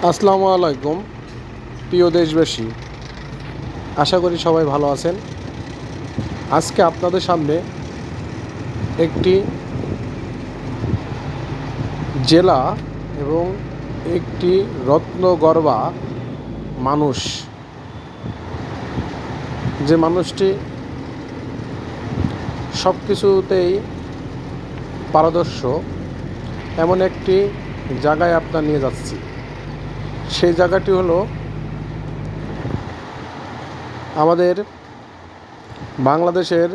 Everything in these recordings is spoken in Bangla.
আসসালামু আলাইকুম প্রিয় দেশবাসী, আশা করি সবাই ভালো আছেন। আজকে আপনাদের সামনে একটি জেলা এবং একটি রত্নগর্ভা মানুষ, যে মানুষটি সব কিছুতেই পারদর্শী, এমন একটি জায়গায় আপনার নিয়ে যাচ্ছি। সেই জায়গাটি হলো আমাদের বাংলাদেশের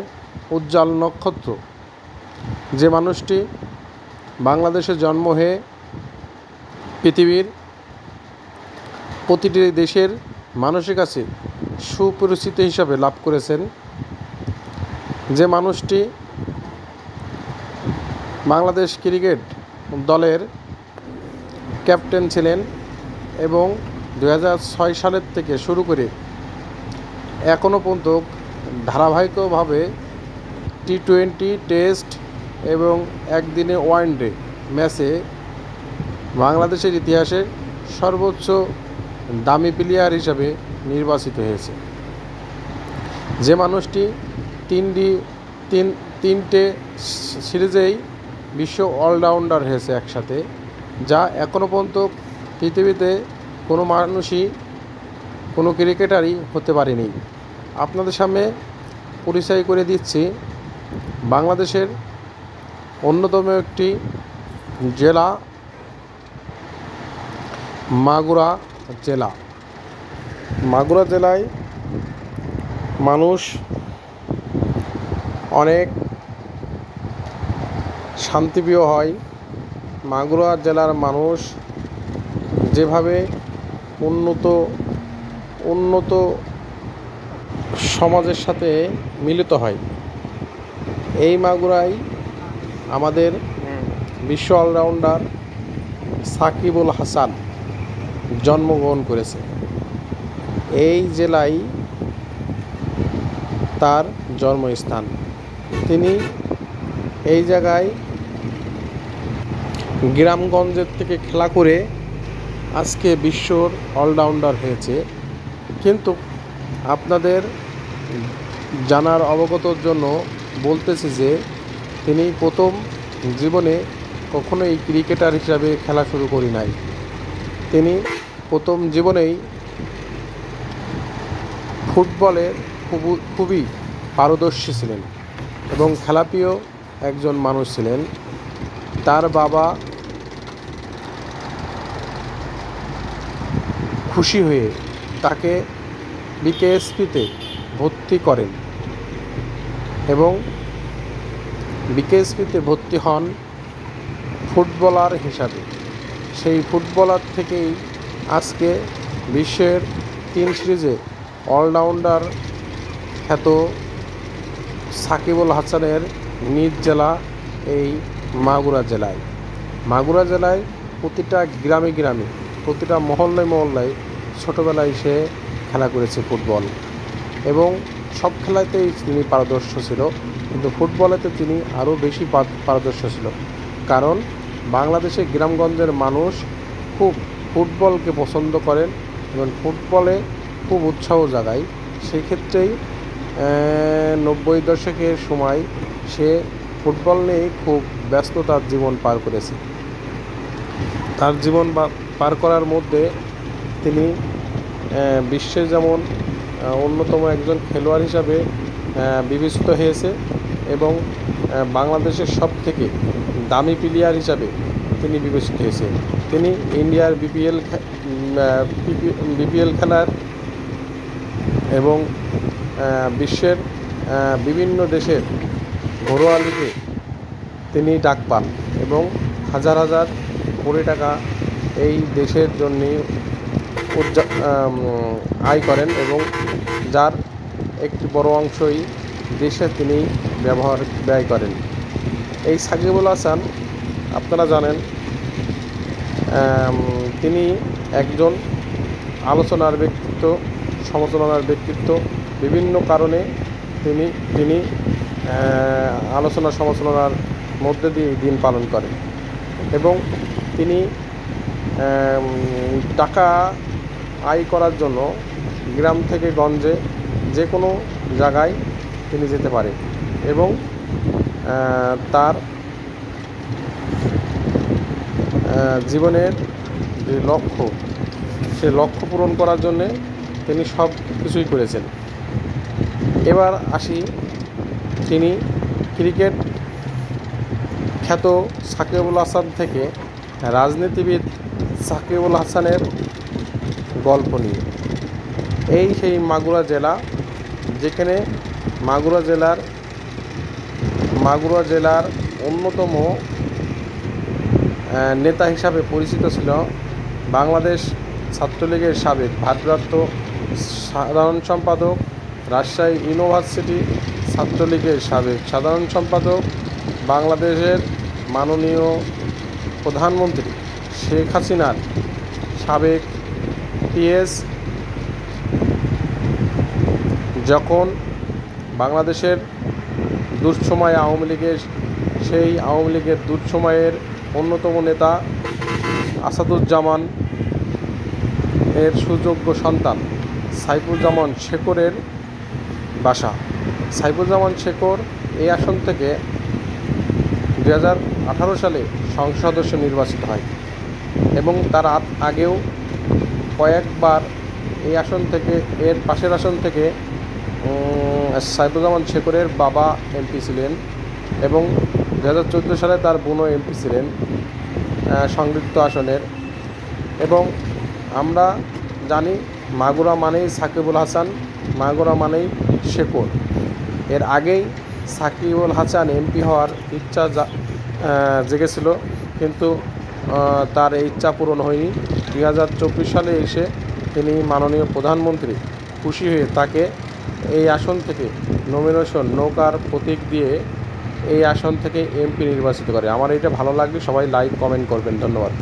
উজ্জ্বল নক্ষত্র, যে মানুষটি বাংলাদেশে জন্ম হয়ে পৃথিবীর প্রতিটি দেশের মানুষের কাছে সুপরিচিত হিসাবে লাভ করেছেন, যে মানুষটি বাংলাদেশ ক্রিকেট দলের ক্যাপ্টেন ছিলেন এবং 2006 সালের থেকে শুরু করে এখনও পর্যন্ত ধারাবাহিকভাবে টি-20 টেস্ট এবং একদিনে ওয়ানডে ম্যাচে বাংলাদেশের ইতিহাসে সর্বোচ্চ দামি প্লেয়ার হিসাবে নির্বাচিত হয়েছে। যে মানুষটি তিনটে সিরিজেই বিশ্ব অলরাউন্ডার হয়েছে একসাথে, যা এখনও পর্যন্ত পৃথিবীতে কোনো মানুষই, কোনো ক্রিকেটারই হতে পারেনি। আপনাদের সামনে পরিচয় করে দিচ্ছি বাংলাদেশের অন্যতম একটি জেলা, মাগুরা জেলা। মাগুরা জেলায় মানুষ অনেক শান্তিপ্রিয় হয়। মাগুরা জেলার মানুষ যেভাবে উন্নত সমাজের সাথে মিলিত হয়, এই মাগুরায় আমাদের বিশ্ব অলরাউন্ডার সাকিবুল হাসান জন্মগ্রহণ করেছে। এই জেলায় তার জন্মস্থান। তিনি এই জায়গায় গ্রামগঞ্জের থেকে খেলা করে আজকে বিশ্বর অলরাউন্ডার হয়েছে। কিন্তু আপনাদের জানার অবগতর জন্য বলতেছি যে তিনি প্রথম জীবনে কখনোই ক্রিকেটার হিসাবে খেলা শুরু করি নাই। তিনি প্রথম জীবনেই ফুটবলে খুবই পারদর্শী ছিলেন এবং খেলাপ্রিয় একজন মানুষ ছিলেন। তার বাবা খুশি হয়ে তাকে বিকেএসপিতে ভর্তি করেন এবং বিকেএসপিতে ভর্তি হন ফুটবলার হিসাবে। সেই ফুটবলার থেকেই আজকে বিশ্বের 3 সিরিজে অলরাউন্ডার খ্যাত সাকিবুল হাসানের নিজ জেলা এই মাগুরা জেলায়। মাগুরা জেলায় প্রতিটা গ্রামে গ্রামে, প্রতিটা মহল্লায় মহল্লায় ছোটোবেলায় সে খেলা করেছে ফুটবল এবং সব খেলাতেই তিনি পারদর্শ ছিল, কিন্তু ফুটবলেতে তিনি আরও বেশি পারদর্শ ছিল। কারণ বাংলাদেশের গ্রামগঞ্জের মানুষ খুব ফুটবলকে পছন্দ করেন এবং ফুটবলে খুব উৎসাহ জাগায়। সেই ক্ষেত্রেই 90 দশকের সময় সে ফুটবল নিয়েই খুব ব্যস্ততার জীবন পার করেছে। তার জীবন পার করার মধ্যে তিনি বিশ্বে যেমন অন্যতম একজন খেলোয়াড় হিসাবে বিবেচিত হয়েছে এবং বাংলাদেশের সবথেকে দামি প্লেয়ার হিসাবে তিনি বিবেচিত হয়েছে। তিনি ইন্ডিয়ার বিপিএল খেলার এবং বিশ্বের বিভিন্ন দেশের ঘরোয়া লিগে তিনি ডাক পান এবং হাজার হাজার কোটি টাকা এই দেশের জন্য আয় করেন এবং যার একটি বড় অংশই দেশে তিনি ব্যয় করেন। এই সাকিবুল হাসান, আপনারা জানেন, তিনি একজন আলোচনার ব্যক্তিত্ব, সমালোচনার ব্যক্তিত্ব। বিভিন্ন কারণে তিনি আলোচনা সমালোচনার মধ্যে দিয়ে দিন পালন করেন এবং তিনি টাকা আয় করার জন্য গ্রাম থেকে গঞ্জে যে কোনো জায়গায় তিনি যেতে পারে এবং তার জীবনের যে লক্ষ্য সে লক্ষ্য পূরণ করার জন্যে তিনি সব কিছুই করেছেন। এবার আসি তিনি ক্রিকেট খ্যাত সাকিবুল হাসান থেকে রাজনীতিবিদ সাকিবুল হাসানের গল্প নিয়ে। এই সেই মাগুরা জেলা, যেখানে মাগুরা জেলার অন্যতম নেতা হিসাবে পরিচিত ছিল বাংলাদেশ ছাত্রলীগের সাবেক ভারপ্রাপ্ত সাধারণ সম্পাদক, রাজশাহী ইউনিভার্সিটি ছাত্রলীগের সাবেক সাধারণ সম্পাদক, বাংলাদেশের মাননীয় প্রধানমন্ত্রী শেখ হাসিনার সাবেক পিএস। যখন বাংলাদেশের দুঃসময় আওয়ামী লীগের, সেই আওয়ামী লীগের দুঃসময়ের অন্যতম নেতা আসাদুজ্জামান এর সুযোগ্য সন্তান সাইফুজ্জামান শেখরের বাসা। সাইফুজ্জামান শেখর এই আসন থেকে 2018 সালে সংসদ সদস্য নির্বাচিত হয় এবং তার আগেও কয়েকবার এই আসন থেকে, এর পাশের আসন থেকে সাইফুজ্জামান শেখরের বাবা এমপি ছিলেন এবং 2014 সালে তার বোনও এমপি ছিলেন সংযুক্ত আসনের। এবং আমরা জানি মাগুরা মানেই সাকিবুল হাসান, মাগুরা মানেই শেখর। এর আগেই সাকিবুল হাসান এমপি হওয়ার ইচ্ছা জেগেছিল, কিন্তু তার এই ইচ্ছা পূরণ হয়নি। 2024 সালে এসে তিনি মাননীয় প্রধানমন্ত্রী খুশি হয়ে তাকে এই আসন থেকে নমিনেশন, নৌকার প্রতীক দিয়ে এই আসন থেকে এমপি নির্বাচিত করে। আমার এটা ভালো লাগলে সবাই লাইক কমেন্ট করবেন। ধন্যবাদ।